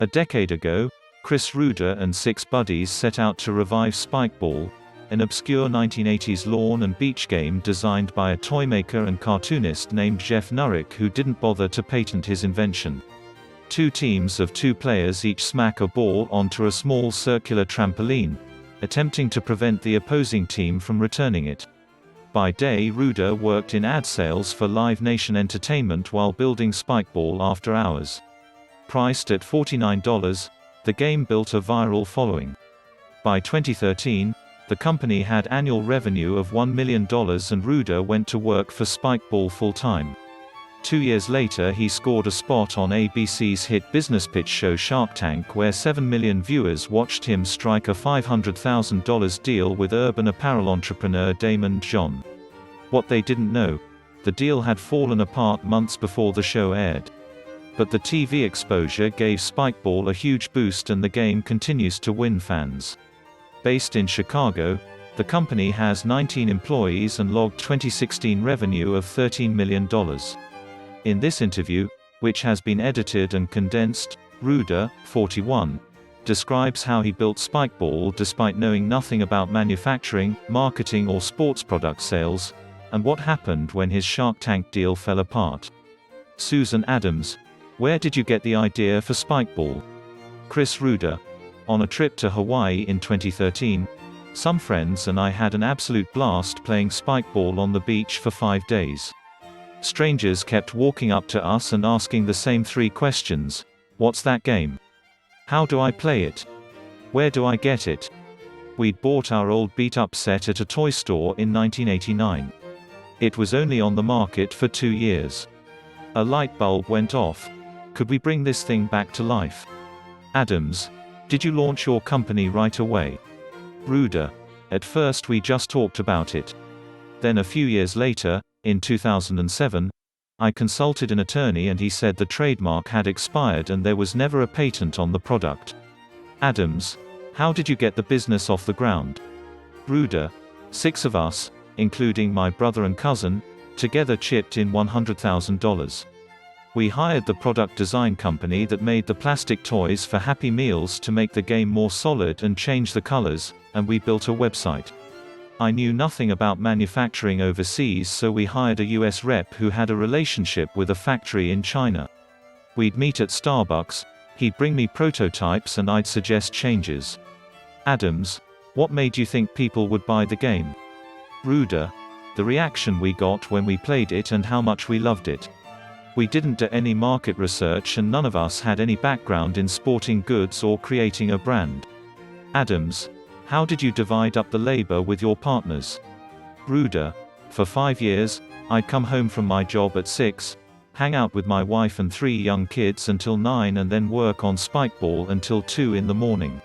A decade ago, Chris Ruder and 6 buddies set out to revive Spikeball, an obscure 1980s lawn and beach game designed by a toymaker and cartoonist named Jeff Nurrick, who didn't bother to patent his invention. 2 teams of 2 players each smack a ball onto a small circular trampoline, attempting to prevent the opposing team from returning it. By day, Ruder worked in ad sales for Live Nation Entertainment while building Spikeball after hours. Priced at $49, the game built a viral following. By 2013, the company had annual revenue of $1 million and Ruder went to work for Spikeball full-time. 2 years later, he scored a spot on ABC's hit business pitch show Shark Tank, where 7 million viewers watched him strike a $500,000 deal with urban apparel entrepreneur Daymond John. What they didn't know: the deal had fallen apart months before the show aired. But the TV exposure gave Spikeball a huge boost and the game continues to win fans. Based in Chicago, the company has 19 employees and logged 2016 revenue of $13 million. In this interview, which has been edited and condensed, Ruder, 41, describes how he built Spikeball despite knowing nothing about manufacturing, marketing or sports product sales, and what happened when his Shark Tank deal fell apart. Susan Adams: where did you get the idea for Spikeball? Chris Ruder: on a trip to Hawaii in 2013, some friends and I had an absolute blast playing Spikeball on the beach for 5 days. Strangers kept walking up to us and asking the same 3 questions. What's that game? How do I play it? Where do I get it? We'd bought our old beat-up set at a toy store in 1989. It was only on the market for 2 years. A light bulb went off. Could we bring this thing back to life? Adams: did you launch your company right away? Ruder: at first we just talked about it. Then a few years later, in 2007, I consulted an attorney and he said the trademark had expired and there was never a patent on the product. Adams: how did you get the business off the ground? Ruder: 6 of us, including my brother and cousin, together chipped in $100,000. We hired the product design company that made the plastic toys for Happy Meals to make the game more solid and change the colors, and we built a website. I knew nothing about manufacturing overseas, so we hired a US rep who had a relationship with a factory in China. We'd meet at Starbucks, he'd bring me prototypes and I'd suggest changes. Adams: what made you think people would buy the game? Ruder: the reaction we got when we played it and how much we loved it. We didn't do any market research and none of us had any background in sporting goods or creating a brand. Adams: how did you divide up the labor with your partners? Ruder: for 5 years, I'd come home from my job at 6, hang out with my wife and 3 young kids until 9 and then work on Spikeball until 2 in the morning.